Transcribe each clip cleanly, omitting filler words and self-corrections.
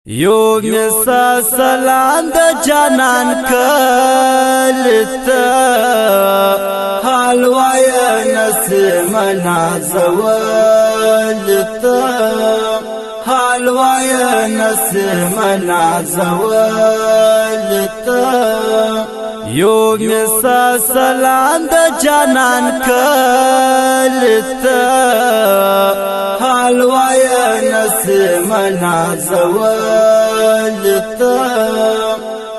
یو مسا سلام د جانان کلتا حلوای نسیم نازولتا حلوای نسیم نازولتا یو مسا سلام د جانان کلتا حلوای نسیم نازولتا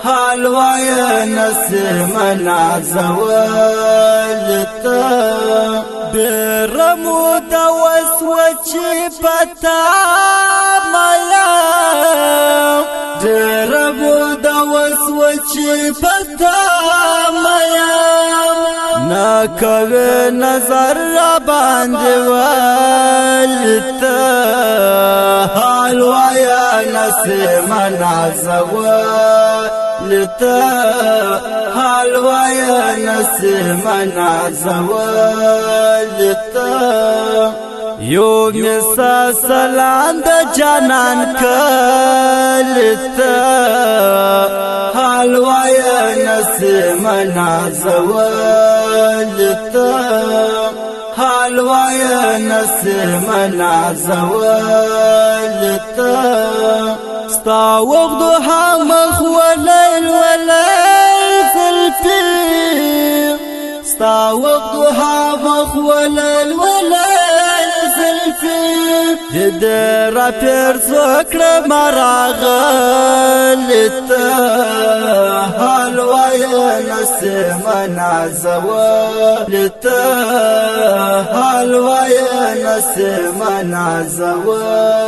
حلوای نسیم نازولتا برمو د وسوچې پتا مایا برمو د وسوچې پتا مایا نکوي نظر باندې ولتا حلوای نسیم نازولتا حلوای نسیم نازولتا یو مسا سلام د جانان کلتا حلوای نسیم نازولتا حلوای نسیم نازولتا ستا وقت مخ وليل زلفي ستا وقت مخ وليل زلفي ددرا پیر زوکر مراغلتا حلوای نسیم نازولتا حلوای نسیم نازولتا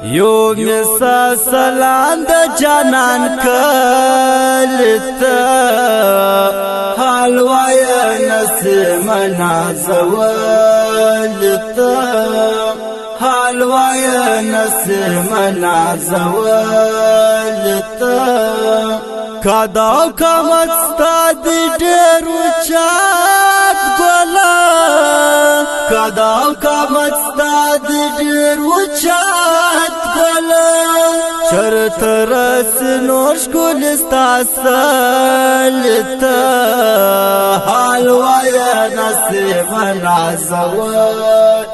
یو مسا سلام د جانان کلتا حلوای نسیم نازولتا حلوای نسیم نازولتا کدا کمت ستا دی ډېر اوچات ګلا کدا کمت ستا دی ډېر اوچات ګلا چرته رس نور ښکل ستا سلتا حلوای نسیم نازولتا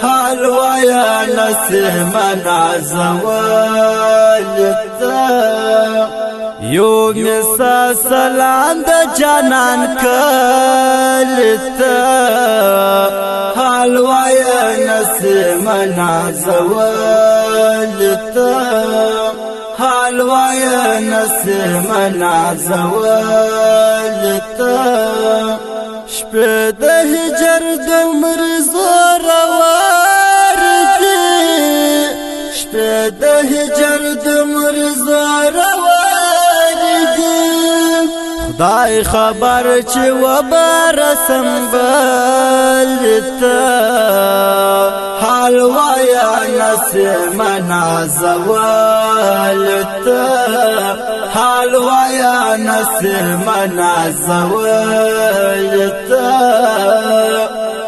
حلوای نسیم نازولتا یو مسا سلام د جانان کلتا حلوای نسیم نازولتا حلوای نسیم نازولتا شپه د هجر د مرزا روار دی شپه د هجر د مرزا روار دی خدای خبر چې وبر سنبلتا حلوای نسیم نازولتا حلوای نسیم نازولتا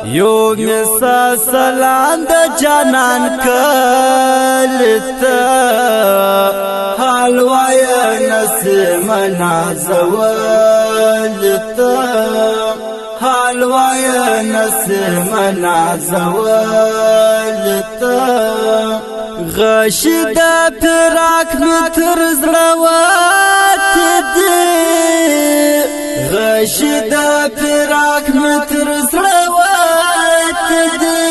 یو مسا سلام د جانان کلتا حلوای نسیم نازولتا حلوای نسیم نازولتا غشید پراک متر زړوات دی غشید پراک متر زړوات دی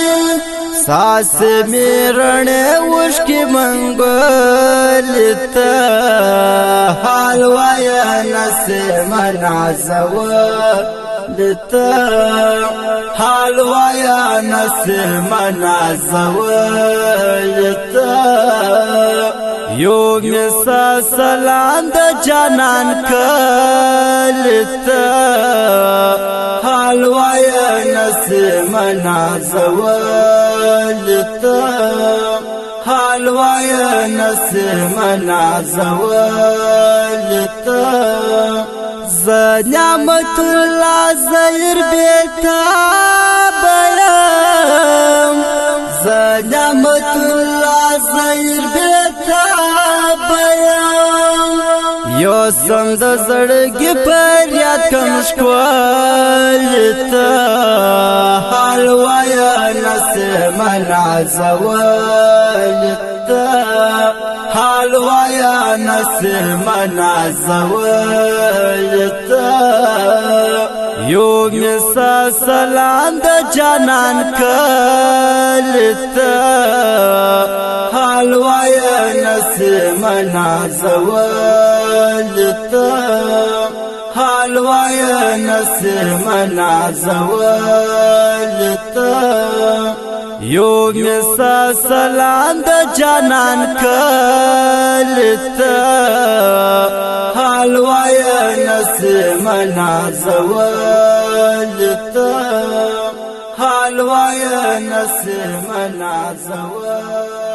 ساس میرنه وشکی منګلتا حلوای نسیم نازولتا حلوای نسیم نازولتا یو مسا سلام د جانان کلتا حلوای نسیم نازولتا حلوای نسیم نازولتا نعمت الله زهر بیتا بیام نعمت الله زیر بیتا بیان یو سم د زړګي پر یاد کم شکولتا حال وایا نسم نازولتا حال وایا نسم نازولتا یو مسا سلام د جانان کلتا حال وایا نسم نازولتا حال وایا نسم نازولتا یو مسا سلام د جانان کلتا حال وایا نسم نازولتا حال وایا نسم نازولتا